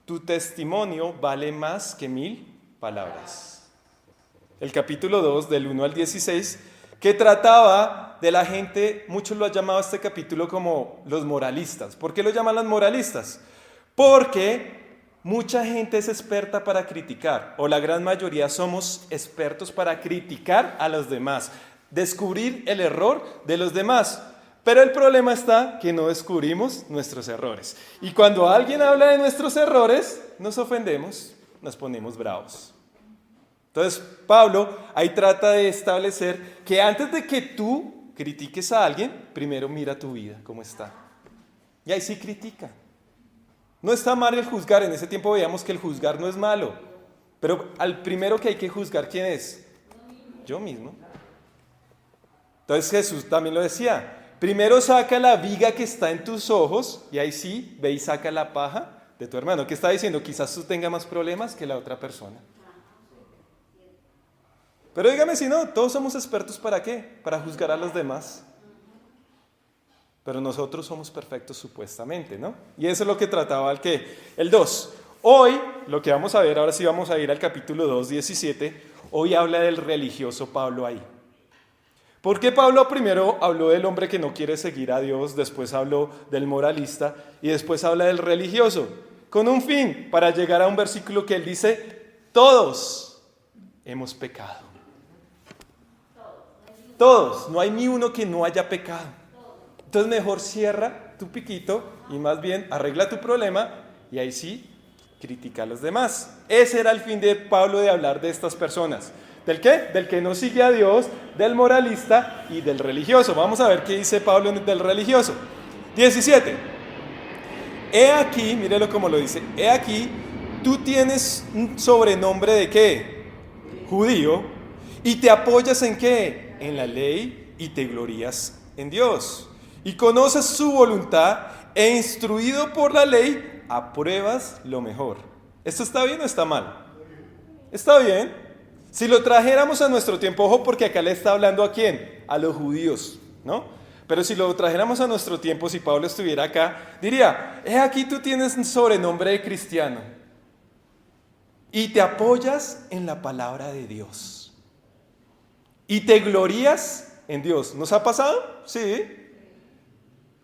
Tu testimonio vale más que 1000 palabras. El capítulo 2, del 1 al 16, que trataba de la gente, muchos lo han llamado este capítulo como los moralistas. ¿Por qué lo llaman los moralistas? Porque mucha gente es experta para criticar, o la gran mayoría somos expertos para criticar a los demás, descubrir el error de los demás. Pero el problema está que no descubrimos nuestros errores. Y cuando alguien habla de nuestros errores, nos ofendemos, nos ponemos bravos. Entonces, Pablo ahí trata de establecer que antes de que tú critiques a alguien, primero mira tu vida, cómo está. Y ahí sí critica. No está mal el juzgar, en ese tiempo veíamos que el juzgar no es malo. Pero al primero que hay que juzgar, ¿quién es? Yo mismo. Entonces Jesús también lo decía. Primero saca la viga que está en tus ojos y ahí sí, ve y saca la paja de tu hermano. ¿Qué está diciendo? Quizás tú tengas más problemas que la otra persona. Pero dígame si no, todos somos expertos ¿para qué? Para juzgar a los demás. Pero nosotros somos perfectos supuestamente, ¿no? Y eso es lo que trataba el 2. Hoy, lo que vamos a ver, ahora sí vamos a ir al capítulo 2, 17. Hoy habla del religioso Pablo ahí. ¿Por qué Pablo primero habló del hombre que no quiere seguir a Dios, después habló del moralista y después habla del religioso? Con un fin, para llegar a un versículo que él dice, todos hemos pecado. Todos, no hay ni uno que no haya pecado. Entonces mejor cierra tu piquito y más bien arregla tu problema y ahí sí, critica a los demás. Ese era el fin de Pablo de hablar de estas personas. ¿Del qué? Del que no sigue a Dios, del moralista y del religioso. Vamos a ver qué dice Pablo del religioso. 17. He aquí, mírelo como lo dice, he aquí, tú tienes un sobrenombre de ¿qué? Judío, y te apoyas ¿en qué? En la ley y te glorías en Dios. Y conoces su voluntad e instruido por la ley, apruebas lo mejor. ¿Esto está bien o está mal? Está bien. Si lo trajéramos a nuestro tiempo, ojo, porque acá le está hablando ¿a quién? A los judíos, ¿no? Pero si lo trajéramos a nuestro tiempo, si Pablo estuviera acá, diría, aquí tú tienes un sobrenombre de cristiano y te apoyas en la palabra de Dios y te glorías en Dios. ¿Nos ha pasado? Sí.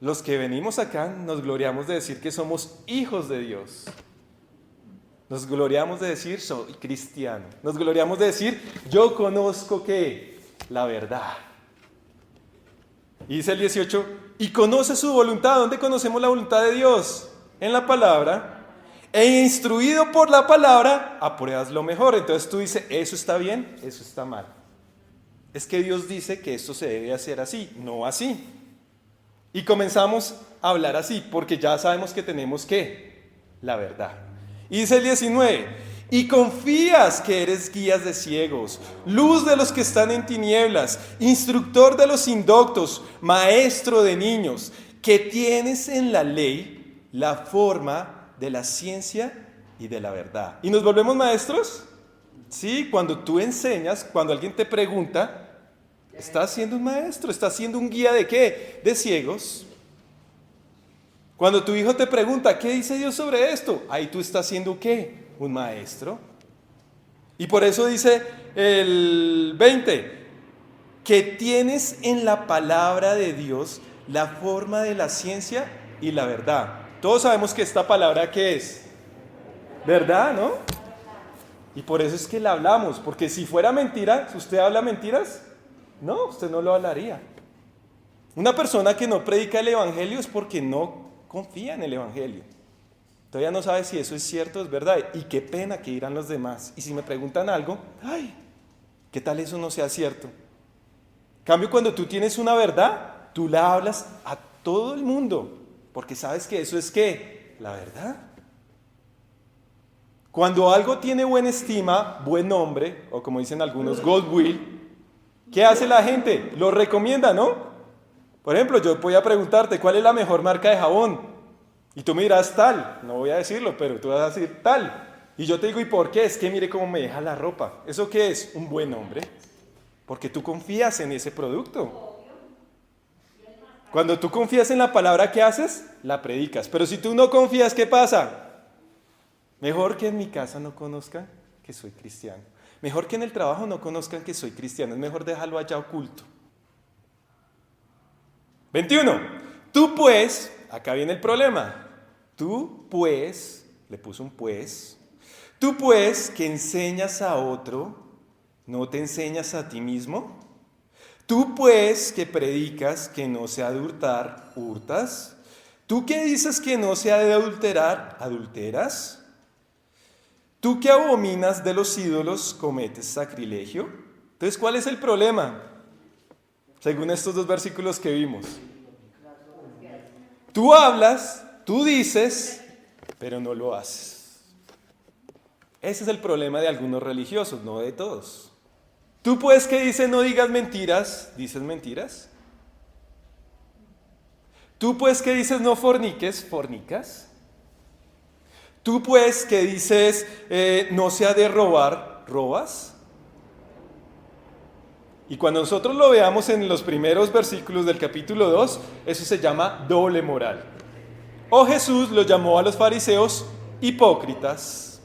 Los que venimos acá nos gloriamos de decir que somos hijos de Dios. Nos gloriamos de decir, soy cristiano. Nos gloriamos de decir, yo conozco ¿qué? La verdad. Y dice el 18, y conoce su voluntad. ¿Dónde conocemos la voluntad de Dios? En la palabra. E instruido por la palabra, apruebas lo mejor. Entonces tú dices, ¿eso está bien? Eso está mal. Es que Dios dice que esto se debe hacer así, no así. Y comenzamos a hablar así, porque ya sabemos que tenemos ¿qué? La verdad. Y dice el 19, y confías que eres guías de ciegos, luz de los que están en tinieblas, instructor de los indoctos, maestro de niños, que tienes en la ley la forma de la ciencia y de la verdad. ¿Y nos volvemos maestros? Sí, cuando tú enseñas, cuando alguien te pregunta, estás siendo un maestro, estás siendo un guía ¿de qué? De ciegos. Cuando tu hijo te pregunta, ¿qué dice Dios sobre esto? Ahí tú estás siendo ¿qué? Un maestro. Y por eso dice el 20, que tienes en la palabra de Dios la forma de la ciencia y la verdad. Todos sabemos que esta palabra ¿qué es? ¿Verdad, no? Y por eso es que la hablamos, porque si fuera mentira, si usted habla mentiras, no, usted no lo hablaría. Una persona que no predica el evangelio es porque no confía en el evangelio. Todavía no sabe si eso es cierto, es verdad. Y qué pena que dirán los demás. Y si me preguntan algo, ay, ¿qué tal eso no sea cierto? En cambio, cuando tú tienes una verdad, tú la hablas a todo el mundo, porque sabes que eso es ¿qué? La verdad. Cuando algo tiene buena estima, buen nombre, o como dicen algunos, goodwill, ¿qué hace la gente? Lo recomienda, ¿no? Por ejemplo, yo voy a preguntarte, ¿cuál es la mejor marca de jabón? Y tú me dirás tal, no voy a decirlo, pero tú vas a decir tal. Y yo te digo, ¿y por qué? Es que mire cómo me deja la ropa. ¿Eso qué es? Un buen nombre. Porque tú confías en ese producto. Cuando tú confías en la palabra que haces, la predicas. Pero si tú no confías, ¿qué pasa? Mejor que en mi casa no conozcan que soy cristiano. Mejor que en el trabajo no conozcan que soy cristiano. Es mejor dejarlo allá oculto. 21. Tú pues, acá viene el problema. Tú pues, le puso un pues. Tú pues que enseñas a otro, ¿no te enseñas a ti mismo? Tú pues que predicas que no se ha de hurtar, ¿hurtas? Tú que dices que no se ha de adulterar, ¿adulteras? Tú que abominas de los ídolos, ¿cometes sacrilegio? Entonces, ¿cuál es el problema? Según estos dos versículos que vimos. Tú hablas, tú dices, pero no lo haces. Ese es el problema de algunos religiosos, no de todos. Tú pues que dices no digas mentiras, ¿dices mentiras? Tú pues que dices no forniques, ¿fornicas? Tú pues que dices no se ha de robar, ¿robas? Y cuando nosotros lo veamos en los primeros versículos del capítulo 2, eso se llama doble moral. O Jesús lo llamó a los fariseos hipócritas.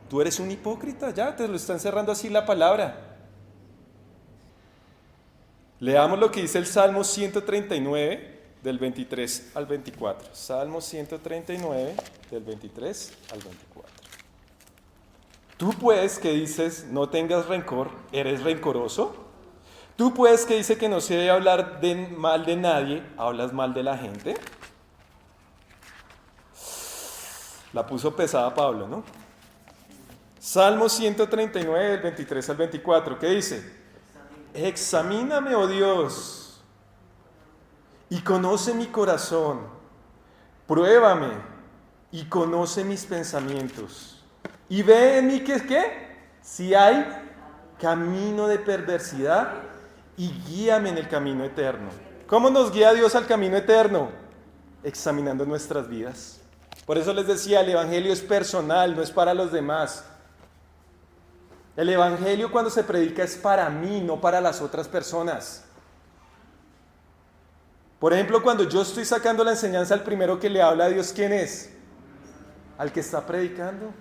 Tú eres un hipócrita, ya te lo está encerrando así la palabra. Leamos lo que dice el Salmo 139, del 23 al 24. Salmo 139, del 23 al 24. Tú pues que dices no tengas rencor, ¿eres rencoroso? Tú pues que dices que no se debe hablar mal de nadie, ¿hablas mal de la gente? La puso pesada Pablo, ¿no? Salmo 139, del 23 al 24, ¿qué dice? Examíname, oh Dios, y conoce mi corazón. Pruébame y conoce mis pensamientos. Y ve en mí ¿qué? Si hay camino de perversidad y guíame en el camino eterno. ¿Cómo nos guía Dios al camino eterno? Examinando nuestras vidas. Por eso les decía, el evangelio es personal, no es para los demás. El evangelio cuando se predica es para mí, no para las otras personas. Por ejemplo, cuando yo estoy sacando la enseñanza, el primero que le habla a Dios, ¿quién es? Al que está predicando.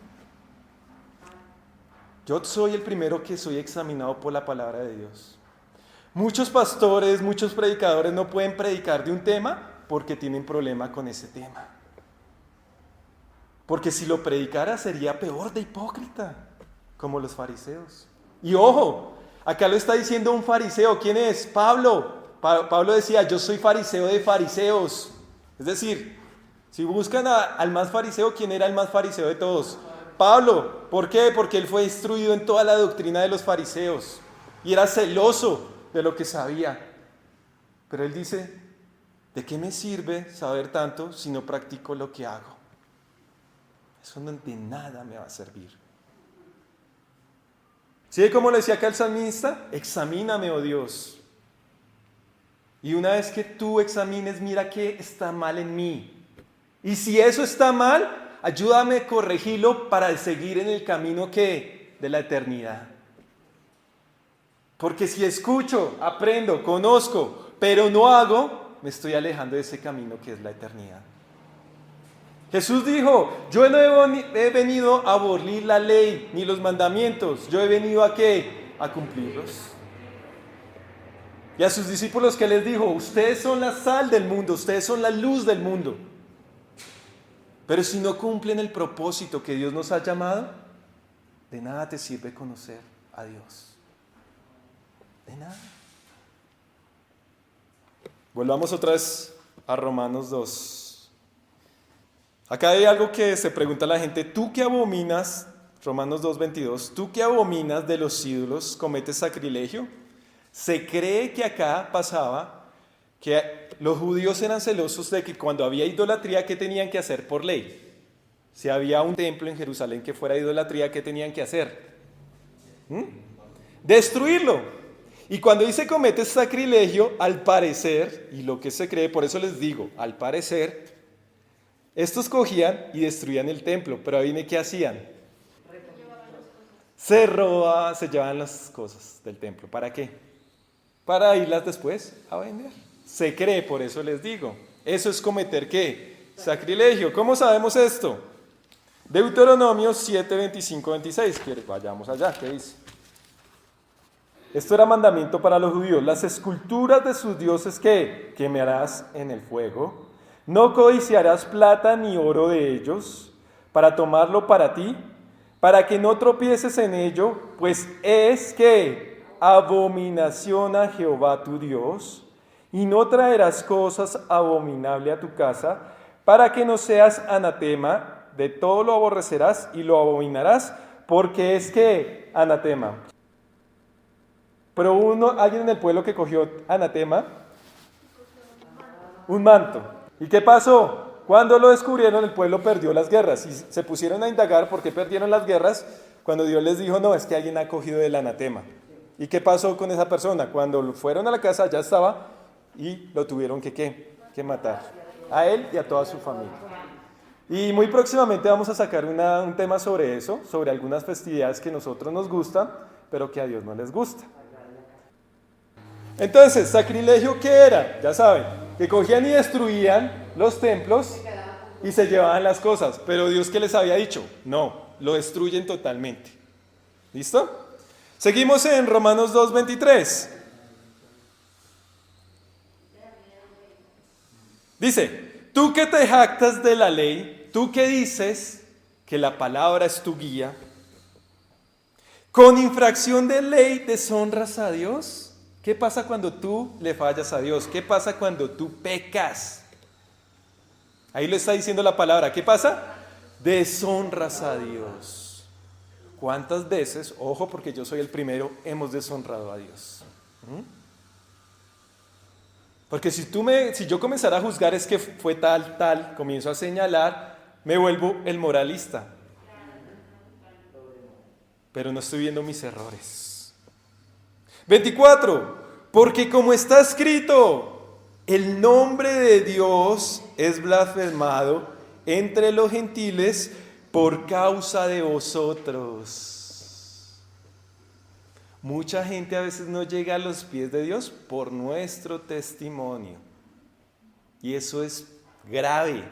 Yo soy el primero que soy examinado por la palabra de Dios. Muchos pastores, muchos predicadores no pueden predicar de un tema porque tienen problema con ese tema. Porque si lo predicara sería peor de hipócrita, como los fariseos. Y ojo, acá lo está diciendo un fariseo. ¿Quién es? Pablo. Pablo decía, yo soy fariseo de fariseos. Es decir, si buscan al más fariseo, ¿quién era el más fariseo de todos? Pablo. ¿Por qué? Porque él fue instruido en toda la doctrina de los fariseos y era celoso de lo que sabía. Pero él dice, ¿de qué me sirve saber tanto si no practico lo que hago? Eso de nada me va a servir. ¿Sí? Como le decía acá el salmista, examíname, oh Dios. Y una vez que tú examines, mira qué está mal en mí. Y si eso está mal, ayúdame a corregirlo para seguir en el camino de la eternidad. Porque si escucho, aprendo, conozco, pero no hago, me estoy alejando de ese camino que es la eternidad. Jesús dijo, yo no he venido a abolir la ley ni los mandamientos, yo he venido ¿a qué? A cumplirlos. Y a sus discípulos, ¿qué les dijo? Ustedes son la sal del mundo, ustedes son la luz del mundo. Pero si no cumplen el propósito que Dios nos ha llamado, de nada te sirve conocer a Dios. De nada. Volvamos otra vez a Romanos 2. Acá hay algo que se pregunta la gente, ¿tú que abominas, Romanos 2:22, tú que abominas de los ídolos, cometes sacrilegio? Se cree que acá pasaba que los judíos eran celosos de que cuando había idolatría, ¿qué tenían que hacer por ley? Si había un templo en Jerusalén que fuera idolatría, ¿qué tenían que hacer? Destruirlo. Y cuando dice cometes sacrilegio, al parecer, y lo que se cree, por eso les digo, al parecer, estos cogían y destruían el templo, pero ahí ¿qué hacían? se roba, se llevan las cosas del templo. ¿Para qué? Para irlas después a vender. Se cree, por eso les digo. Eso es cometer ¿qué? Sacrilegio. ¿Cómo sabemos esto? Deuteronomio 7, 25, 26. Vayamos allá, ¿qué dice? Esto era mandamiento para los judíos. Las esculturas de sus dioses que quemarás en el fuego. No codiciarás plata ni oro de ellos para tomarlo para ti, para que no tropieces en ello, pues es que abominación a Jehová tu Dios, y no traerás cosas abominables a tu casa, para que no seas anatema, de todo lo aborrecerás y lo abominarás, porque es que anatema. Pero alguien en el pueblo que cogió anatema, un manto. ¿Y qué pasó? Cuando lo descubrieron, el pueblo perdió las guerras y se pusieron a indagar por qué perdieron las guerras cuando Dios les dijo, no, es que alguien ha cogido el anatema. ¿Y qué pasó con esa persona? Cuando fueron a la casa ya estaba y lo tuvieron que matar, a él y a toda su familia. Y muy próximamente vamos a sacar un tema sobre eso, sobre algunas festividades que a nosotros nos gustan, pero que a Dios no les gusta. Entonces, ¿sacrilegio qué era? Ya saben, que cogían y destruían los templos y se llevaban las cosas. Pero Dios, ¿qué les había dicho? No, lo destruyen totalmente. ¿Listo? Seguimos en Romanos 2:23. Dice, tú que te jactas de la ley, tú que dices que la palabra es tu guía, con infracción de ley deshonras a Dios. ¿Qué pasa cuando tú le fallas a Dios? ¿Qué pasa cuando tú pecas? Ahí lo está diciendo la palabra. ¿Qué pasa? Deshonras a Dios. ¿Cuántas veces, ojo porque yo soy el primero, hemos deshonrado a Dios? Porque si yo comenzara a juzgar es que fue tal, comienzo a señalar, me vuelvo el moralista. Pero no estoy viendo mis errores. 24, porque como está escrito, el nombre de Dios es blasfemado entre los gentiles por causa de vosotros. Mucha gente a veces no llega a los pies de Dios por nuestro testimonio. Y eso es grave.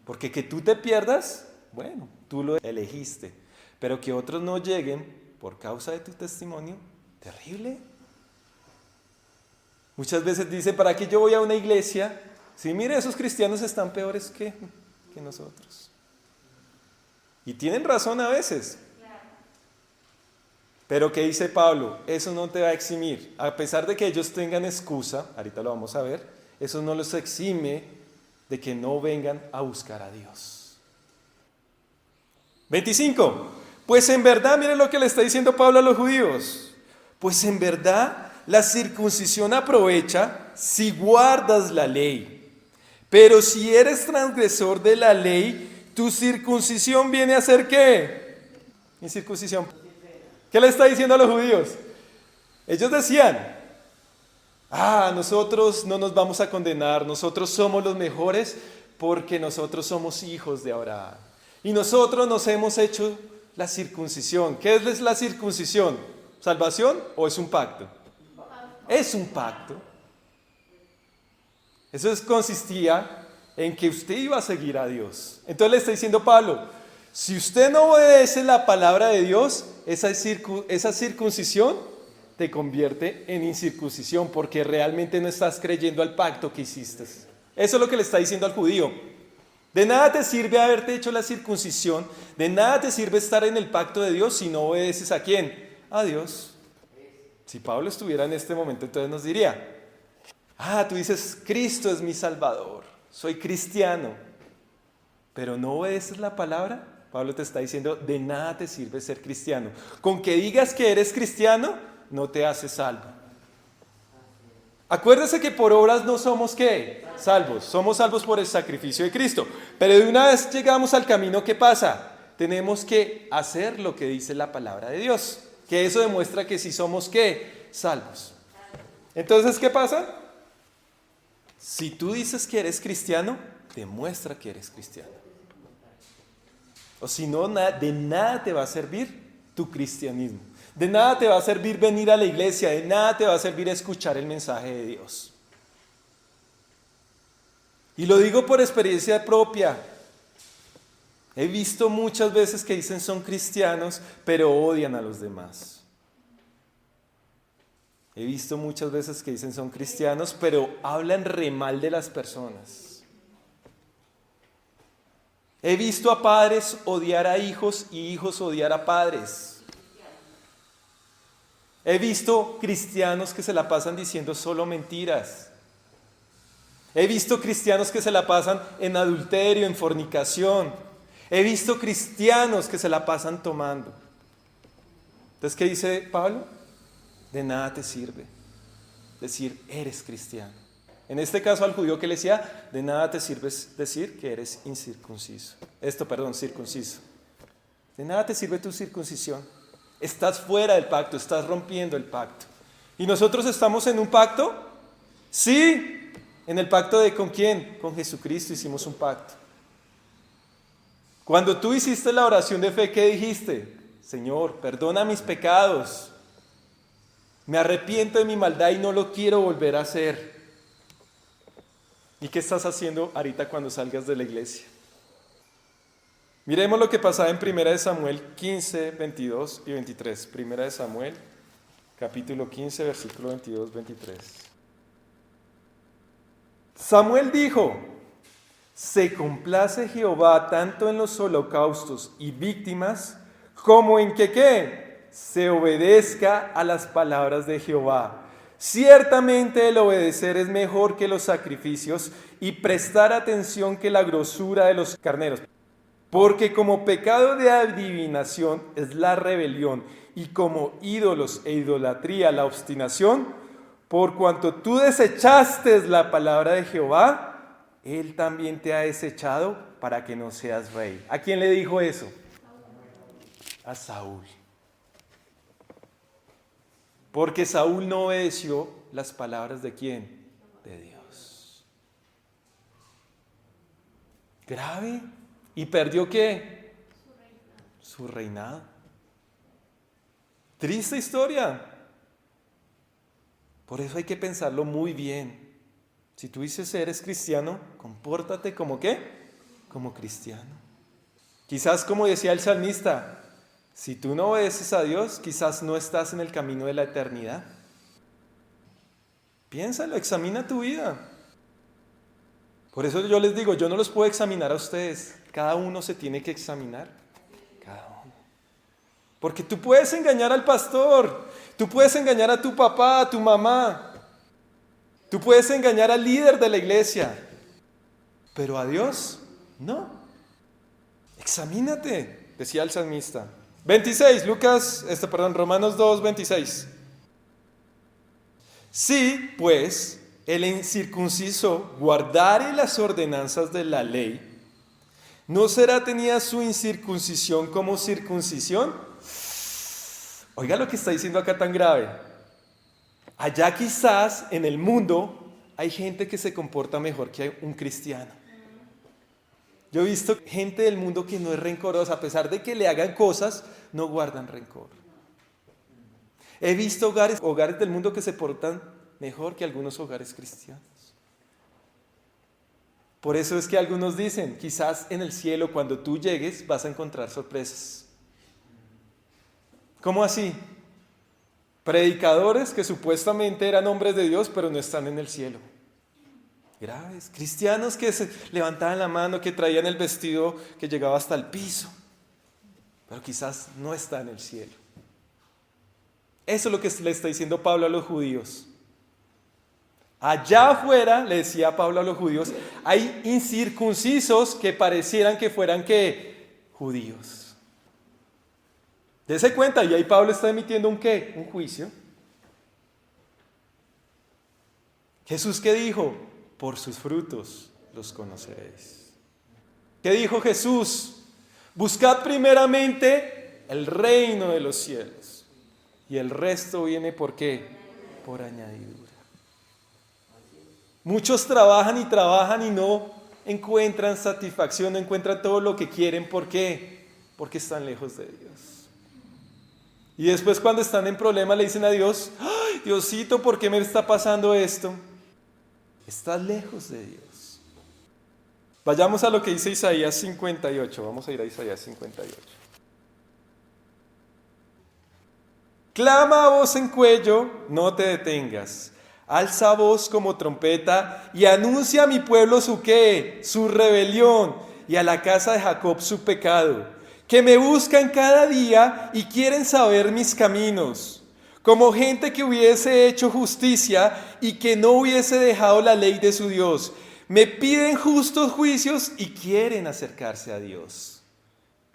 Porque que tú te pierdas, bueno, tú lo elegiste. Pero que otros no lleguen por causa de tu testimonio, terrible. Muchas veces dicen, ¿para qué yo voy a una iglesia? Sí, mire, esos cristianos están peores que nosotros. Y tienen razón a veces. Pero ¿qué dice Pablo? Eso no te va a eximir. A pesar de que ellos tengan excusa, ahorita lo vamos a ver, eso no los exime de que no vengan a buscar a Dios. 25. Pues en verdad, miren lo que le está diciendo Pablo a los judíos. Pues en verdad la circuncisión aprovecha si guardas la ley. Pero si eres transgresor de la ley, tu circuncisión viene a ser ¿qué? Incircuncisión. ¿Qué le está diciendo a los judíos? Ellos decían, nosotros no nos vamos a condenar, nosotros somos los mejores porque nosotros somos hijos de Abraham. Y nosotros nos hemos hecho la circuncisión. ¿Qué es la circuncisión? ¿Salvación o es un pacto? Es un pacto. Eso consistía en que usted iba a seguir a Dios. Entonces le está diciendo Pablo, si usted no obedece la palabra de Dios, esa circuncisión te convierte en incircuncisión porque realmente no estás creyendo al pacto que hiciste. Eso es lo que le está diciendo al judío. De nada te sirve haberte hecho la circuncisión, de nada te sirve estar en el pacto de Dios si no obedeces ¿a quién? A Dios. Si Pablo estuviera en este momento, entonces nos diría, tú dices, Cristo es mi Salvador, soy cristiano, pero no obedeces la palabra. Pablo te está diciendo, de nada te sirve ser cristiano. Con que digas que eres cristiano, no te hace salvo. Acuérdese que por obras no somos ¿qué? Salvos. Somos salvos por el sacrificio de Cristo. Pero de una vez llegamos al camino, ¿qué pasa? Tenemos que hacer lo que dice la palabra de Dios. Que eso demuestra que sí somos ¿qué? Salvos. Entonces, ¿qué pasa? Si tú dices que eres cristiano, demuestra que eres cristiano. O si no, de nada te va a servir tu cristianismo. De nada te va a servir venir a la iglesia, de nada te va a servir escuchar el mensaje de Dios. Y lo digo por experiencia propia. He visto muchas veces que dicen son cristianos, pero odian a los demás. He visto muchas veces que dicen son cristianos, pero hablan re mal de las personas. He visto a padres odiar a hijos y hijos odiar a padres. He visto cristianos que se la pasan diciendo solo mentiras. He visto cristianos que se la pasan en adulterio, en fornicación. He visto cristianos que se la pasan tomando. Entonces, ¿qué dice Pablo? De nada te sirve decir eres cristiano. En este caso al judío que le decía, de nada te sirve decir que eres circunciso. De nada te sirve tu circuncisión. Estás fuera del pacto, estás rompiendo el pacto. ¿Y nosotros estamos en un pacto? Sí, en el pacto de ¿con quién? Con Jesucristo hicimos un pacto. Cuando tú hiciste la oración de fe, ¿qué dijiste? Señor, perdona mis pecados. Me arrepiento de mi maldad y no lo quiero volver a hacer. ¿Y qué estás haciendo ahorita cuando salgas de la iglesia? Miremos lo que pasaba en 1 Samuel 15, 22 y 23. 1 Samuel, capítulo 15, versículo 22, 23. Samuel dijo: se complace Jehová tanto en los holocaustos y víctimas, como en que ¿qué? Se obedezca a las palabras de Jehová. Ciertamente el obedecer es mejor que los sacrificios y prestar atención que la grosura de los carneros. Porque como pecado de adivinación es la rebelión, y como ídolos e idolatría la obstinación, por cuanto tú desechaste la palabra de Jehová, Él también te ha desechado para que no seas rey. ¿A quién le dijo eso? A Saúl. Porque Saúl no obedeció las palabras ¿de quién? De Dios. Grave. ¿Y perdió qué? Su reinado. Triste historia. Por eso hay que pensarlo muy bien. Si tú dices eres cristiano, compórtate como ¿qué? Como cristiano. Quizás como decía el salmista, si tú no obedeces a Dios, quizás no estás en el camino de la eternidad. Piénsalo, examina tu vida. Por eso yo les digo, yo no los puedo examinar a ustedes. Cada uno se tiene que examinar. Cada uno. Porque tú puedes engañar al pastor, tú puedes engañar a tu papá, a tu mamá, tú puedes engañar al líder de la iglesia, pero a Dios no. Examínate, decía el salmista. 26, Romanos 2, 26. Sí, pues, el incircunciso guardare las ordenanzas de la ley, ¿no será tenida su incircuncisión como circuncisión? Oiga lo que está diciendo acá tan grave. Allá quizás en el mundo hay gente que se comporta mejor que un cristiano. Yo he visto gente del mundo que no es rencorosa, a pesar de que le hagan cosas, no guardan rencor. He visto hogares del mundo que se portan mejor que algunos hogares cristianos. Por eso es que algunos dicen, quizás en el cielo cuando tú llegues vas a encontrar sorpresas. ¿Cómo así? Predicadores que supuestamente eran hombres de Dios, pero no están en el cielo. Graves. Cristianos que se levantaban la mano, que traían el vestido que llegaba hasta el piso, pero quizás no está en el cielo. Eso es lo que le está diciendo Pablo a los judíos. Allá afuera, le decía Pablo a los judíos, hay incircuncisos que parecieran que fueran ¿qué? Judíos. Dese cuenta, y ahí Pablo está emitiendo un ¿qué? Un juicio. Jesús, ¿qué dijo? Por sus frutos los conoceréis. ¿Qué dijo Jesús? Buscad primeramente el reino de los cielos. Y el resto viene ¿por qué? Por añadidura. Muchos trabajan y no encuentran satisfacción, no encuentran todo lo que quieren. ¿Por qué? Porque están lejos de Dios. Y después cuando están en problemas le dicen a Dios, ¡ay, Diosito, ¿por qué me está pasando esto? Estás lejos de Dios. Vayamos a lo que dice Isaías 58. Vamos a ir a Isaías 58. Clama a voz en cuello, no te detengas. Alza voz como trompeta y anuncia a mi pueblo su qué, su rebelión, y a la casa de Jacob su pecado, que me buscan cada día y quieren saber mis caminos, como gente que hubiese hecho justicia y que no hubiese dejado la ley de su Dios. Me piden justos juicios y quieren acercarse a Dios.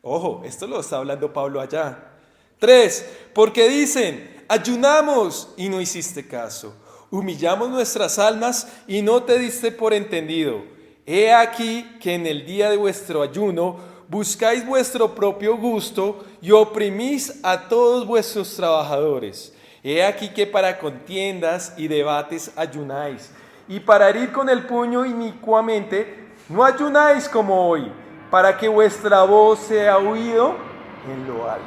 Ojo, esto lo está hablando Pablo allá. 3, porque dicen, ayunamos y no hiciste caso. Humillamos nuestras almas y no te diste por entendido. He aquí que en el día de vuestro ayuno buscáis vuestro propio gusto y oprimís a todos vuestros trabajadores. He aquí que para contiendas y debates ayunáis, y para herir con el puño inicuamente no ayunáis como hoy, para que vuestra voz sea oído en lo alto.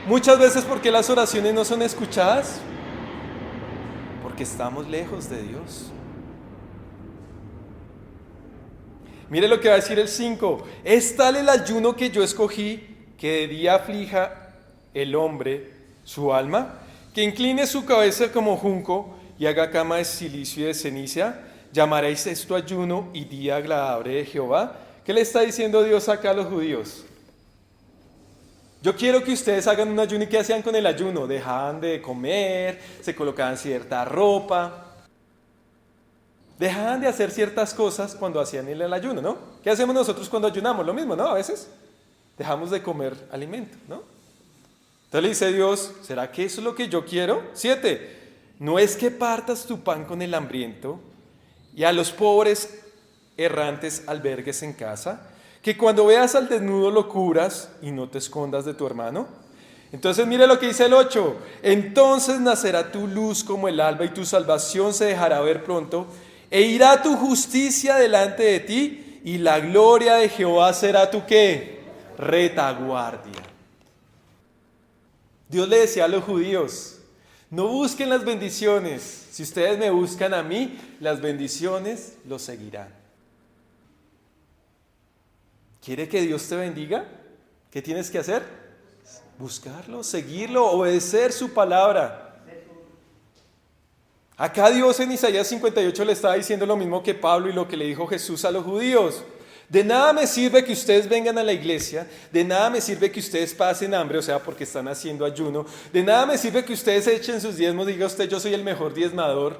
Muchas veces, ¿por qué las oraciones no son escuchadas? Porque estamos lejos de Dios. Mire lo que va a decir el 5. Es tal el ayuno que yo escogí, que de día aflija el hombre su alma, que incline su cabeza como junco y haga cama de silicio y de ceniza. Llamaréis esto ayuno y día agradable de Jehová. ¿Qué le está diciendo Dios acá a los judíos? Yo quiero que ustedes hagan un ayuno. ¿Y qué hacían con el ayuno? Dejaban de comer, se colocaban cierta ropa, dejaban de hacer ciertas cosas cuando hacían el ayuno, ¿no? ¿Qué hacemos nosotros cuando ayunamos? Lo mismo, ¿no? A veces dejamos de comer alimento, ¿no? Entonces le dice Dios, ¿será que eso es lo que yo quiero? 7, no es que partas tu pan con el hambriento y a los pobres errantes albergues en casa, que cuando veas al desnudo lo cubras y no te escondas de tu hermano. Entonces mire lo que dice el 8, entonces nacerá tu luz como el alba y tu salvación se dejará ver pronto, e irá tu justicia delante de ti y la gloria de Jehová será tu ¿qué? Retaguardia. Dios le decía a los judíos, no busquen las bendiciones, si ustedes me buscan a mí, las bendiciones los seguirán. ¿Quiere que Dios te bendiga? ¿Qué tienes que hacer? Buscarlo, seguirlo, obedecer su palabra. Acá Dios en Isaías 58 le estaba diciendo lo mismo que Pablo y lo que le dijo Jesús a los judíos. De nada me sirve que ustedes vengan a la iglesia, de nada me sirve que ustedes pasen hambre, o sea, porque están haciendo ayuno, de nada me sirve que ustedes echen sus diezmos, diga usted, yo soy el mejor diezmador,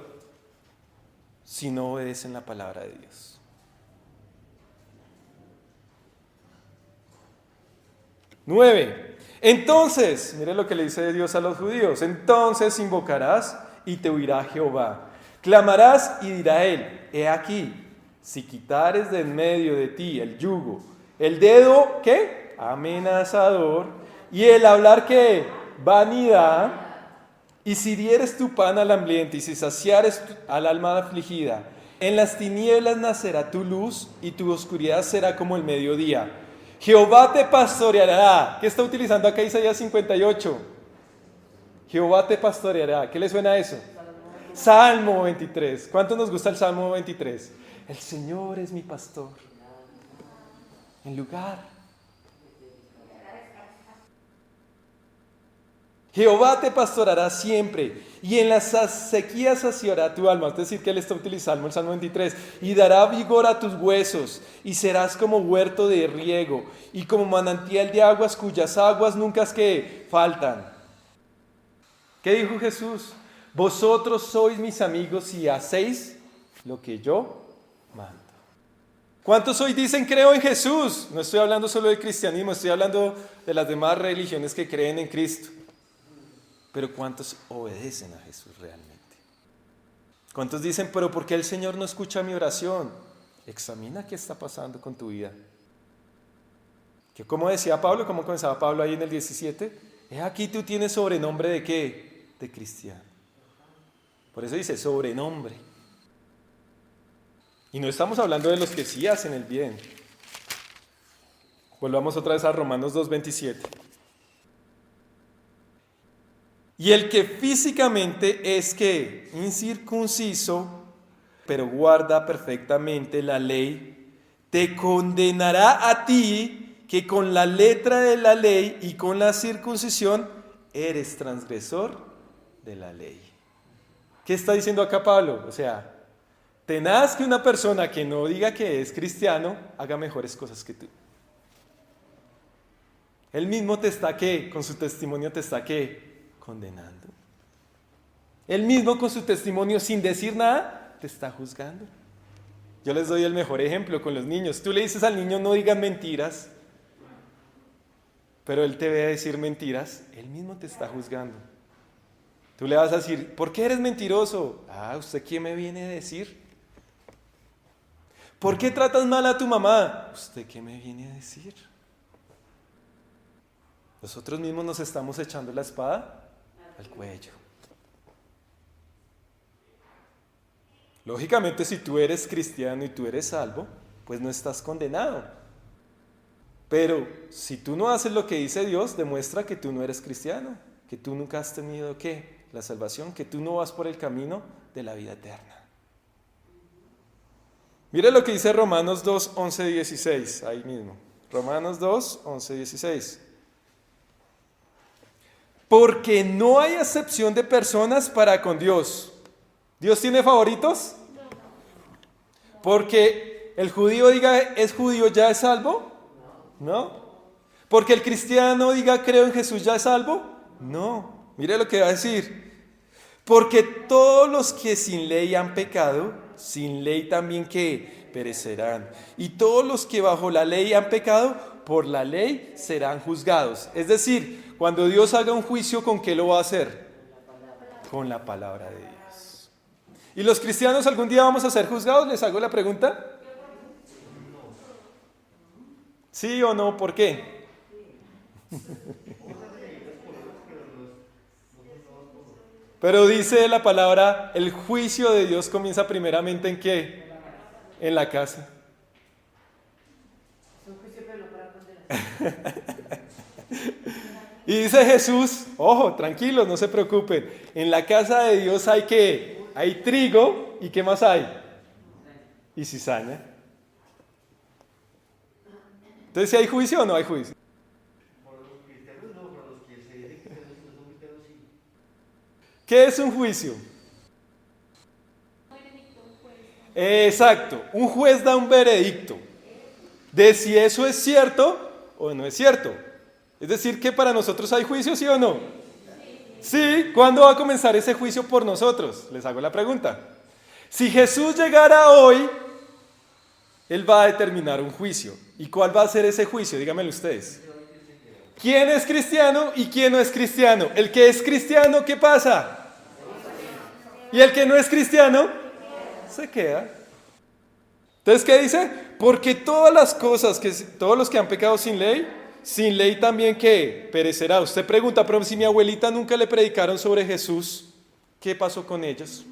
si no obedecen la palabra de Dios. Nueve. Entonces, mire lo que le dice Dios a los judíos, entonces invocarás y te oirá Jehová, clamarás y dirá él, he aquí, si quitares de en medio de ti el yugo, el dedo, ¿qué? Amenazador, y el hablar, ¿qué? Vanidad, y si dieres tu pan al hambriento y si saciares al alma afligida, en las tinieblas nacerá tu luz y tu oscuridad será como el mediodía. Jehová te pastoreará. ¿Qué está utilizando acá Isaías 58? Jehová te pastoreará. ¿Qué le suena a eso? Salmo 23. ¿Cuánto nos gusta el Salmo 23? El Señor es mi pastor. En lugar. Jehová te pastorará siempre y en las sequías saciará tu alma. Es decir, que él está utilizando el Salmo 23. Y dará vigor a tus huesos y serás como huerto de riego y como manantial de aguas cuyas aguas nunca es que faltan. ¿Qué dijo Jesús? Vosotros sois mis amigos si hacéis lo que yo mando. ¿Cuántos hoy dicen creo en Jesús? No estoy hablando solo del cristianismo, estoy hablando de las demás religiones que creen en Cristo. Pero ¿cuántos obedecen a Jesús realmente? ¿Cuántos dicen, pero por qué el Señor no escucha mi oración? Examina qué está pasando con tu vida. Que como decía Pablo, como comenzaba Pablo ahí en el 17, aquí tú tienes sobrenombre de ¿qué? De cristiano. Por eso dice sobrenombre. Y no estamos hablando de los que sí hacen el bien. Volvamos otra vez a Romanos 2:27. Y el que físicamente es que incircunciso, pero guarda perfectamente la ley, te condenará a ti que con la letra de la ley y con la circuncisión eres transgresor de la ley. ¿Qué está diciendo acá Pablo? O sea, tenaz que una persona que no diga que es cristiano haga mejores cosas que tú. Él mismo te está, ¿qué? Con su testimonio te está, ¿qué? Condenando. Él mismo con su testimonio sin decir nada te está juzgando. Yo les doy el mejor ejemplo con los niños. Tú le dices al niño no digan mentiras, pero él te ve a decir mentiras, él mismo te está juzgando. Tú le vas a decir, ¿por qué eres mentiroso? Ah, ¿usted qué me viene a decir? ¿Por qué tratas mal a tu mamá? ¿Usted qué me viene a decir? Nosotros mismos nos estamos echando la espada al cuello. Lógicamente, si tú eres cristiano y tú eres salvo, pues no estás condenado. Pero si tú no haces lo que dice Dios, demuestra que tú no eres cristiano, que tú nunca has tenido, ¿qué? La salvación, que tú no vas por el camino de la vida eterna. Mire lo que dice Romanos 2, 11, 16, ahí mismo. Romanos 2, 11, 16. Porque no hay acepción de personas para con Dios. ¿Dios tiene favoritos? Porque el judío diga es judío, ¿ya es salvo? No. Porque el cristiano diga creo en Jesús, ¿ya es salvo? No. Mire lo que va a decir. Porque todos los que sin ley han pecado, sin ley también que perecerán. Y todos los que bajo la ley han pecado, por la ley serán juzgados. Es decir, cuando Dios haga un juicio, ¿con qué lo va a hacer? Con la palabra de Dios. ¿Y los cristianos algún día vamos a ser juzgados? Les hago la pregunta. ¿Sí o no? ¿Por qué? Pero dice la palabra, el juicio de Dios comienza primeramente ¿en qué? En la casa. Y dice Jesús, ojo, tranquilos, no se preocupen, en la casa de Dios hay ¿qué? Hay trigo, ¿y qué más hay? Y cizaña. Entonces, ¿si hay juicio o no hay juicio? ¿Qué es un juicio? Exacto, un juez da un veredicto de si eso es cierto o no es cierto. Es decir, que para nosotros hay juicio, ¿sí o no? Sí, ¿cuándo va a comenzar ese juicio por nosotros? Les hago la pregunta. Si Jesús llegara hoy, Él va a determinar un juicio. ¿Y cuál va a ser ese juicio? Díganmelo ustedes. ¿Quién es cristiano y quién no es cristiano? El que es cristiano, ¿qué pasa? ¿Y el que no es cristiano? Se queda. Entonces, ¿qué dice? Porque todas las cosas, todos los que han pecado sin ley también, ¿qué? Perecerá. Usted pregunta, pero si mi abuelita nunca le predicaron sobre Jesús, ¿qué pasó con ellos?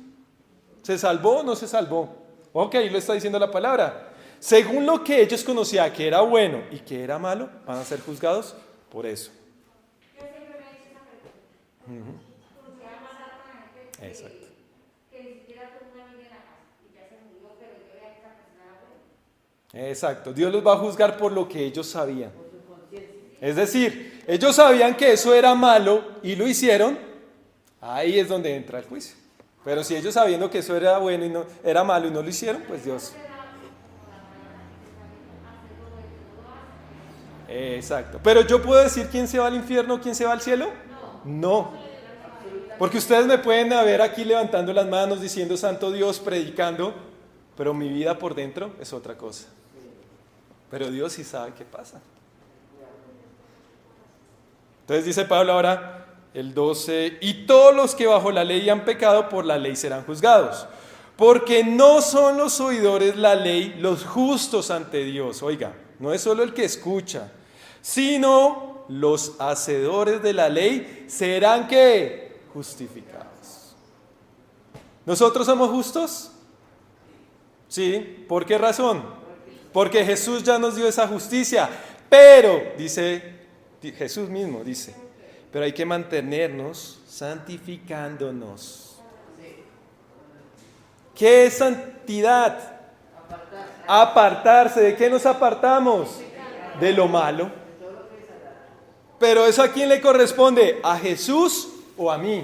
¿Se salvó o no se salvó? Ok, lo está diciendo la palabra. Según lo que ellos conocían que era bueno y que era malo, van a ser juzgados por eso. Exacto. Exacto, Dios los va a juzgar por lo que ellos sabían. Es decir, ellos sabían que eso era malo y lo hicieron, ahí es donde entra el juicio. Pero si ellos sabiendo que eso era bueno y no era malo y no lo hicieron, pues Dios. Exacto. Pero yo puedo decir quién se va al infierno o quién se va al cielo? No. Porque ustedes me pueden ver aquí levantando las manos, diciendo Santo Dios, predicando, pero mi vida por dentro es otra cosa. Pero Dios sí sabe qué pasa. Entonces dice Pablo ahora, el 12, y todos los que bajo la ley han pecado, por la ley serán juzgados. Porque no son los oidores la ley los justos ante Dios. Oiga, no es solo el que escucha, sino los hacedores de la ley serán ¿qué? Justificados. ¿Nosotros somos justos? Sí, ¿por qué razón? Porque Jesús ya nos dio esa justicia, pero, dice Jesús mismo, dice, pero hay que mantenernos santificándonos. ¿Qué es santidad? Apartarse. ¿De qué nos apartamos? De lo malo. Pero ¿eso a quién le corresponde? ¿A Jesús o a mí?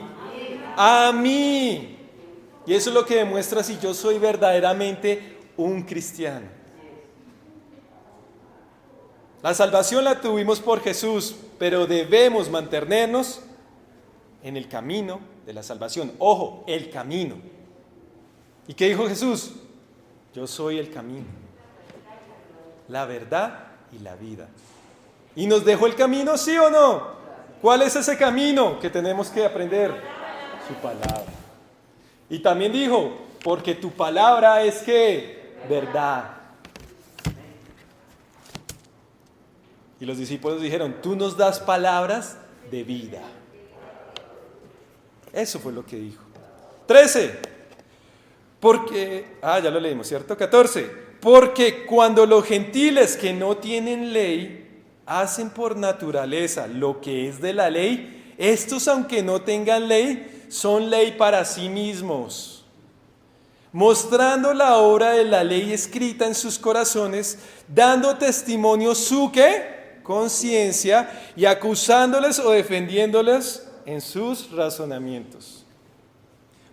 A mí. Y eso es lo que demuestra si yo soy verdaderamente un cristiano. La salvación la tuvimos por Jesús, pero debemos mantenernos en el camino de la salvación. Ojo, el camino. ¿Y qué dijo Jesús? Yo soy el camino, la verdad y la vida. ¿Y nos dejó el camino, sí o no? ¿Cuál es ese camino que tenemos que aprender? Su palabra. Y también dijo, porque tu palabra es ¿qué? Verdad. Y los discípulos dijeron, tú nos das palabras de vida. Eso fue lo que dijo. 13. Porque, ya lo leímos, ¿cierto? 14. Porque cuando los gentiles que no tienen ley hacen por naturaleza lo que es de la ley, estos, aunque no tengan ley, son ley para sí mismos, mostrando la obra de la ley escrita en sus corazones, dando testimonio su ¿qué? Conciencia, y acusándoles o defendiéndoles en sus razonamientos.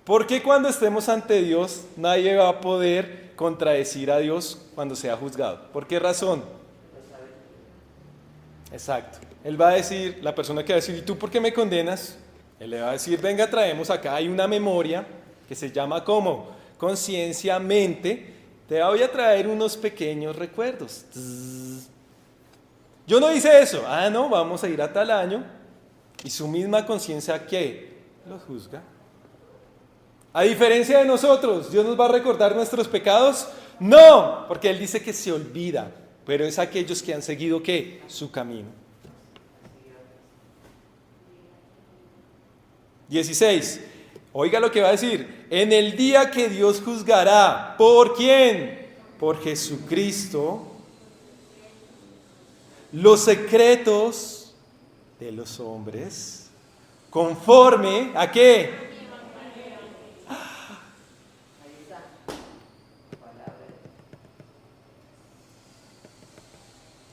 Porque cuando estemos ante Dios, nadie va a poder contradecir a Dios cuando sea juzgado. ¿Por qué razón? Exacto. Él va a decir, la persona que va a decir, ¿y tú por qué me condenas? Él le va a decir, venga, traemos acá, hay una memoria que se llama ¿cómo? Conciencia, mente. Te voy a traer unos pequeños recuerdos. Yo no hice eso. No, vamos a ir a tal año. Y su misma conciencia, ¿qué? Lo juzga. A diferencia de nosotros, ¿Dios nos va a recordar nuestros pecados? No, porque Él dice que se olvida, pero es aquellos que han seguido ¿qué? Su camino. 16. Oiga lo que va a decir. En el día que Dios juzgará, ¿por quién? Por Jesucristo, los secretos de los hombres, conforme ¿a qué?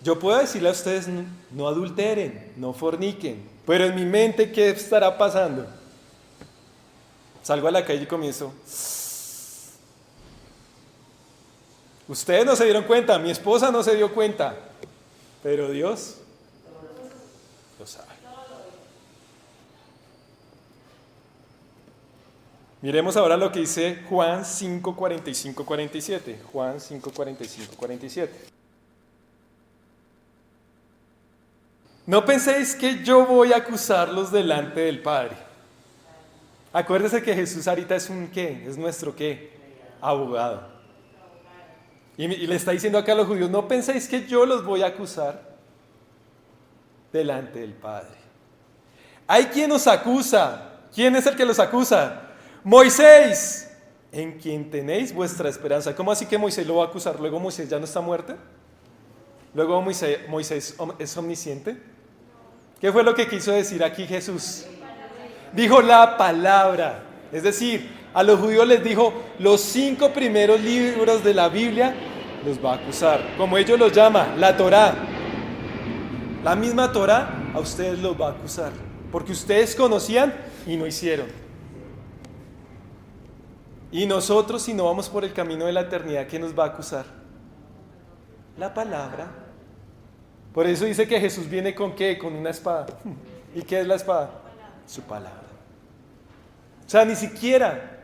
Yo puedo decirle a ustedes, no adulteren, no forniquen, pero en mi mente, ¿qué estará pasando? Salgo a la calle y comienzo. Ustedes no se dieron cuenta, mi esposa no se dio cuenta, pero Dios lo sabe. Miremos ahora lo que dice Juan 5, 45, 47. Juan 5, 45, 47. No penséis que yo voy a acusarlos delante del Padre. Acuérdese que Jesús ahorita es un ¿qué? Es nuestro ¿qué? Abogado. Y le está diciendo acá a los judíos, no penséis que yo los voy a acusar delante del Padre. Hay quien nos acusa. ¿Quién es el que los acusa? Moisés, en quien tenéis vuestra esperanza. ¿Cómo así que Moisés lo va a acusar? ¿Luego Moisés ya no está muerto? ¿Luego Moisés es omnisciente? ¿Qué fue lo que quiso decir aquí Jesús? Dijo la palabra. Es decir, a los judíos les dijo, los 5 primeros libros de la Biblia los va a acusar. Como ellos los llaman, la Torá. La misma Torá a ustedes los va a acusar. Porque ustedes conocían y no hicieron. Y nosotros, si no vamos por el camino de la eternidad, ¿qué nos va a acusar? La palabra. Por eso dice que Jesús viene ¿con qué? Con una espada. ¿Y qué es la espada? Su palabra. O sea, ni siquiera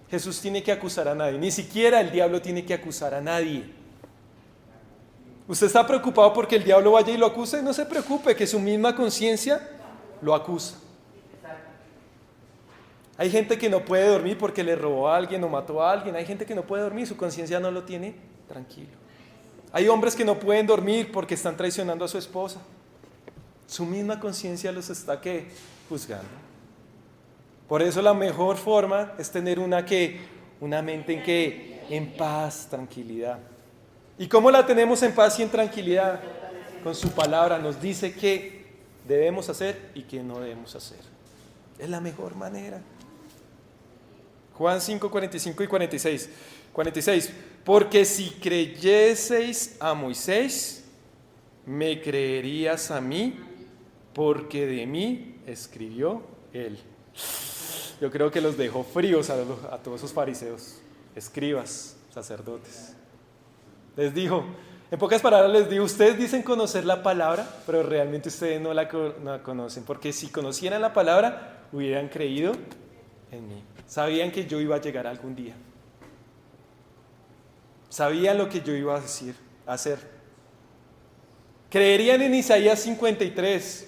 Jesús tiene que acusar a nadie. Ni siquiera el diablo tiene que acusar a nadie. ¿Usted está preocupado porque el diablo vaya y lo acuse? No se preocupe, que su misma conciencia lo acusa. Hay gente que no puede dormir porque le robó a alguien o mató a alguien. Hay gente que no puede dormir, su conciencia no lo tiene tranquilo. Hay hombres que no pueden dormir porque están traicionando a su esposa. Su misma conciencia los está ¿qué? Juzgando. Por eso la mejor forma es tener una mente en ¿qué? En paz, tranquilidad. ¿Y cómo la tenemos en paz y en tranquilidad? Con su palabra nos dice que debemos hacer y qué no debemos hacer. Es la mejor manera. Juan 5, 45 y 46. 46. Porque si creyeseis a Moisés, me creerías a mí, porque de mí escribió él. Yo creo que los dejó fríos a todos esos fariseos, escribas, sacerdotes. Les dijo, en pocas palabras les digo, ustedes dicen conocer la palabra, pero realmente ustedes no la conocen, porque si conocieran la palabra, hubieran creído en mí. Sabían que yo iba a llegar algún día. Sabían lo que yo iba a hacer. Creerían en Isaías 53.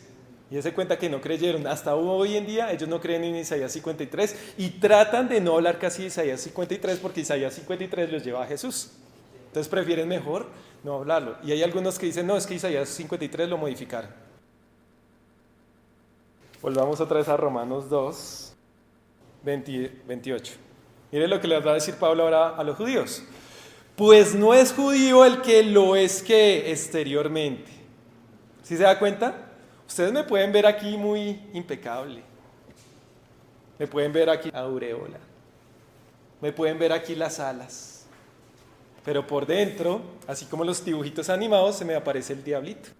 Y se cuenta que no creyeron. Hasta hoy en día ellos no creen en Isaías 53 y tratan de no hablar casi de Isaías 53 porque Isaías 53 los lleva a Jesús. Entonces prefieren mejor no hablarlo. Y hay algunos que dicen, no, es que Isaías 53 lo modificaron. Volvamos otra vez a Romanos 2, 28. Mire lo que les va a decir Pablo ahora a los judíos. Pues no es judío el que lo es que exteriormente. ¿Sí se da cuenta? Ustedes me pueden ver aquí muy impecable. Me pueden ver aquí aureola. Me pueden ver aquí las alas. Pero por dentro, así como los dibujitos animados, se me aparece el diablito.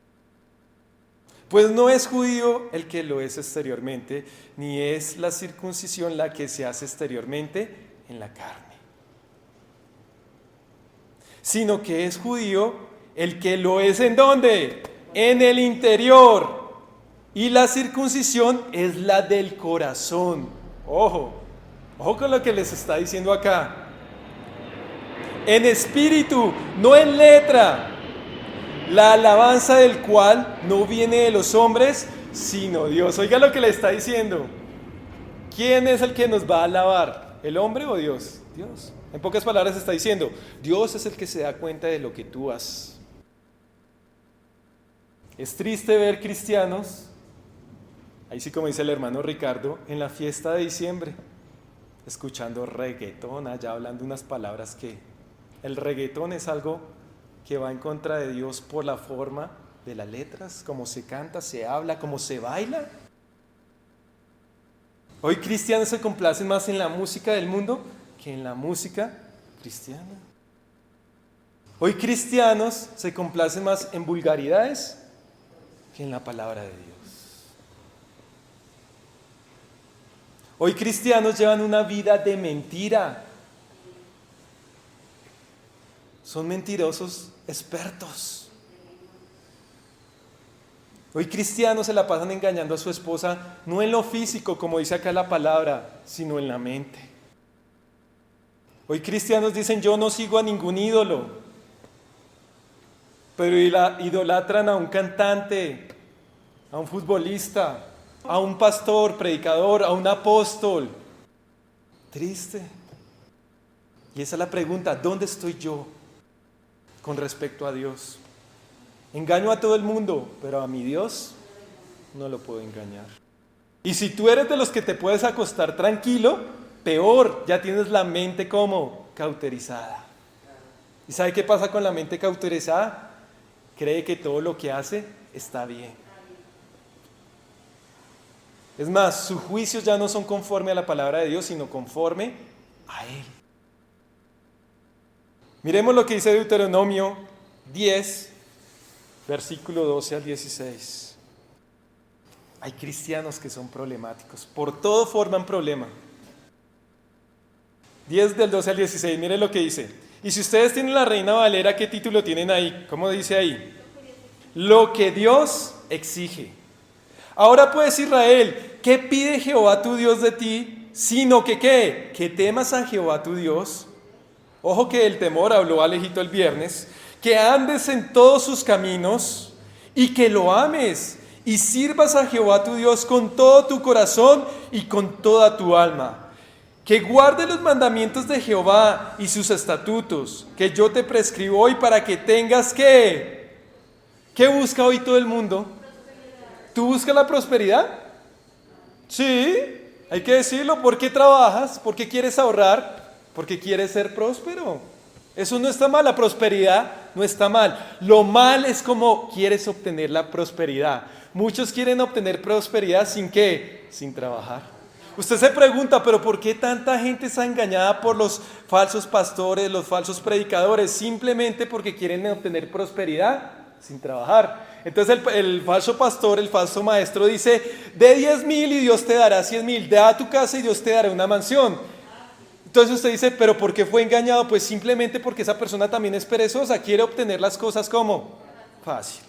Pues no es judío el que lo es exteriormente, ni es la circuncisión la que se hace exteriormente en la carne. Sino que es judío el que lo es ¿en dónde? En el interior. Y la circuncisión es la del corazón. Ojo con lo que les está diciendo acá. En espíritu, no en letra. La alabanza del cual no viene de los hombres, sino Dios. Oiga lo que le está diciendo. ¿Quién es el que nos va a alabar? ¿El hombre o Dios? Dios. En pocas palabras está diciendo, Dios es el que se da cuenta de lo que tú haces. Es triste ver cristianos, ahí sí como dice el hermano Ricardo, en la fiesta de diciembre, escuchando reggaetón, allá hablando unas palabras que el reggaetón es algo que va en contra de Dios por la forma de las letras, cómo se canta, se habla, cómo se baila. Hoy cristianos se complacen más en la música del mundo que en la música cristiana. Hoy cristianos se complacen más en vulgaridades que en la palabra de Dios. Hoy cristianos llevan una vida de mentira. Son mentirosos expertos. Hoy cristianos se la pasan engañando a su esposa, no en lo físico, como dice acá la palabra, sino en la mente. Hoy cristianos dicen, yo no sigo a ningún ídolo, pero idolatran a un cantante, a un futbolista, a un pastor, predicador, a un apóstol. Triste. Y esa es la pregunta, ¿dónde estoy yo con respecto a Dios? Engaño a todo el mundo, pero a mi Dios no lo puedo engañar. Y si tú eres de los que te puedes acostar tranquilo, peor, ya tienes la mente como cauterizada. ¿Y sabe qué pasa con la mente cauterizada? Cree que todo lo que hace está bien. Es más, sus juicios ya no son conforme a la palabra de Dios, sino conforme a Él. Miremos lo que dice Deuteronomio 10, versículo 12 al 16. Hay cristianos que son problemáticos, por todo forman problema. 10 del 12 al 16, miren lo que dice. Y si ustedes tienen la Reina Valera, ¿qué título tienen ahí? ¿Cómo dice ahí? Lo que Dios exige. Ahora pues, Israel, ¿qué pide Jehová tu Dios de ti? Sino que ¿qué? Que temas a Jehová tu Dios. Ojo que el temor habló Alejito el viernes. Que andes en todos sus caminos y que lo ames y sirvas a Jehová tu Dios con todo tu corazón y con toda tu alma. Que guardes los mandamientos de Jehová y sus estatutos que yo te prescribo hoy para que tengas ¿qué? ¿Qué busca hoy todo el mundo? ¿Tú buscas la prosperidad? Sí, hay que decirlo. ¿Por qué trabajas? ¿Por qué quieres ahorrar? Porque quieres ser próspero. Eso no está mal, la prosperidad no está mal. Lo mal es cómo quieres obtener la prosperidad. Muchos quieren obtener prosperidad ¿sin qué? Sin trabajar. Usted se pregunta, pero ¿por qué tanta gente está engañada por los falsos pastores, los falsos predicadores? Simplemente porque quieren obtener prosperidad sin trabajar. Entonces el falso pastor, el falso maestro dice, de 10,000 y Dios te dará 100,000, da a tu casa y Dios te dará una mansión. Entonces usted dice, ¿pero por qué fue engañado? Pues simplemente porque esa persona también es perezosa, quiere obtener las cosas como fácil.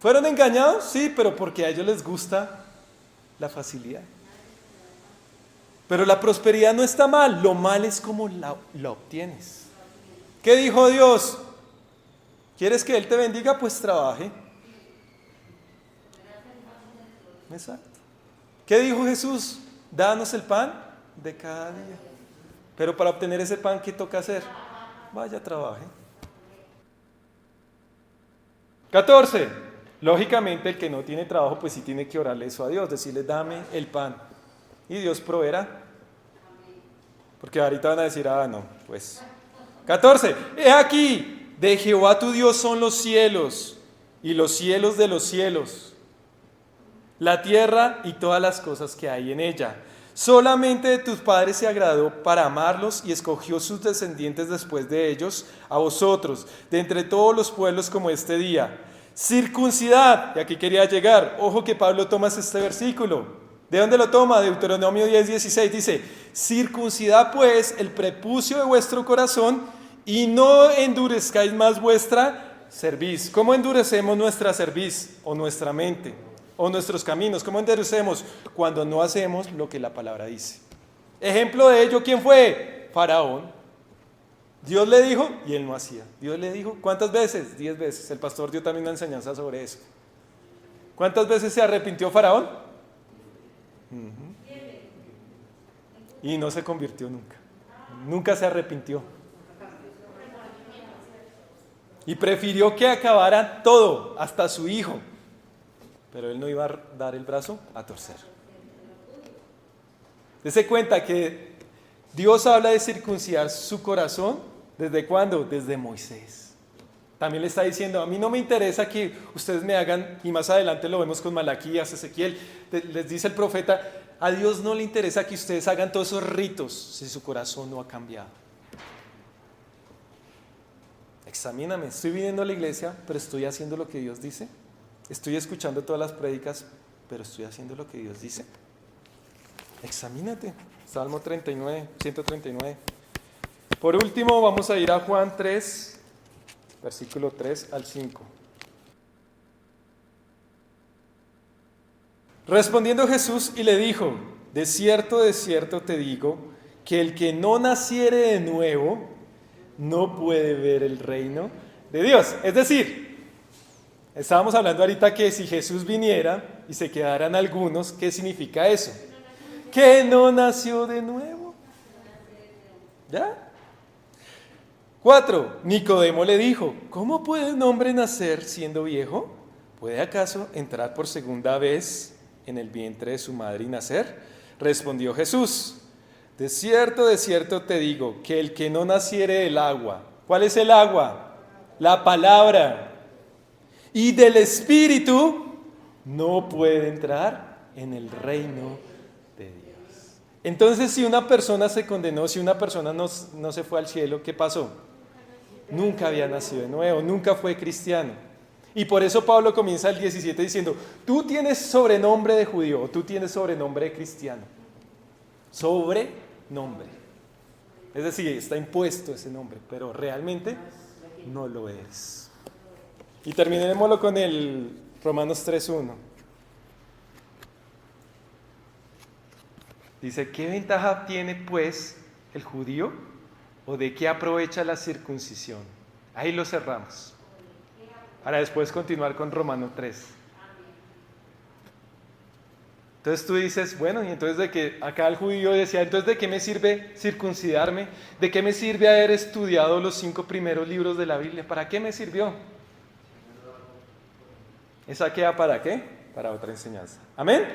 ¿Fueron engañados? Sí, pero porque a ellos les gusta la facilidad. Pero la prosperidad no está mal, lo mal es cómo la obtienes. ¿Qué dijo Dios? ¿Quieres que Él te bendiga? Pues trabaje. Exacto. ¿Qué dijo Jesús? Danos el pan de cada día. Pero para obtener ese pan, ¿qué toca hacer? Vaya, trabaje. 14. Lógicamente, el que no tiene trabajo, pues sí tiene que orarle eso a Dios, decirle, dame el pan. Y Dios proveerá. Porque ahorita van a decir, no, pues. 14. He aquí, de Jehová tu Dios son los cielos y los cielos de los cielos, la tierra y todas las cosas que hay en ella. Solamente de tus padres se agradó para amarlos y escogió sus descendientes después de ellos, a vosotros, de entre todos los pueblos como este día. Circuncidad, y aquí quería llegar, ojo que Pablo toma este versículo. ¿De dónde lo toma? Deuteronomio 10:16 dice, circuncidad pues el prepucio de vuestro corazón y no endurezcáis más vuestra cerviz. ¿Cómo endurecemos nuestra cerviz o nuestra mente o nuestros caminos? ¿Cómo endurecemos? Cuando no hacemos lo que la palabra dice. Ejemplo de ello, ¿quién fue? Faraón. Dios le dijo y él no hacía. Dios le dijo, ¿cuántas veces? 10 veces. El pastor dio también una enseñanza sobre eso. ¿Cuántas veces se arrepintió Faraón? Y no se convirtió nunca. Nunca se arrepintió. Y prefirió que acabara todo, hasta su hijo. Pero él no iba a dar el brazo a torcer. Dese cuenta que Dios habla de circuncidar su corazón. ¿Desde cuándo? Desde Moisés. También le está diciendo, a mí no me interesa que ustedes me hagan, y más adelante lo vemos con Malaquías, Ezequiel, les dice el profeta, a Dios no le interesa que ustedes hagan todos esos ritos si su corazón no ha cambiado. Examíname, estoy viniendo a la iglesia, pero estoy haciendo lo que Dios dice. Estoy escuchando todas las prédicas, pero estoy haciendo lo que Dios dice. Examínate. Salmo 39, 139. Por último, vamos a ir a Juan 3, versículo 3 al 5. Respondiendo Jesús y le dijo, de cierto te digo, que el que no naciere de nuevo, no puede ver el reino de Dios. Es decir, estábamos hablando ahorita que si Jesús viniera y se quedaran algunos, ¿qué significa eso? Que no nació de nuevo. ¿Ya? 4. Nicodemo le dijo, ¿cómo puede un hombre nacer siendo viejo? ¿Puede acaso entrar por segunda vez en el vientre de su madre y nacer? Respondió Jesús, de cierto te digo, que el que no naciere del agua, ¿cuál es el agua? La palabra, y del Espíritu, no puede entrar en el reino de Dios. Entonces, si una persona se condenó, si una persona no se fue al cielo, ¿qué pasó? Nunca había nacido de nuevo, nunca fue cristiano. Y por eso Pablo comienza el 17 diciendo, tú tienes sobrenombre de judío, o tú tienes sobrenombre de cristiano. Sobrenombre. Es decir, está impuesto ese nombre, pero realmente no lo eres. Y terminémoslo con el Romanos 3:1. Dice, ¿qué ventaja tiene pues el judío? ¿O de qué aprovecha la circuncisión? Ahí lo cerramos. Para después continuar con Romanos 3. Entonces tú dices, bueno, y entonces de que acá el judío decía, entonces ¿de qué me sirve circuncidarme? ¿De qué me sirve haber estudiado los 5 primeros libros de la Biblia? ¿Para qué me sirvió? ¿Esa queda para qué? Para otra enseñanza. ¿Amén?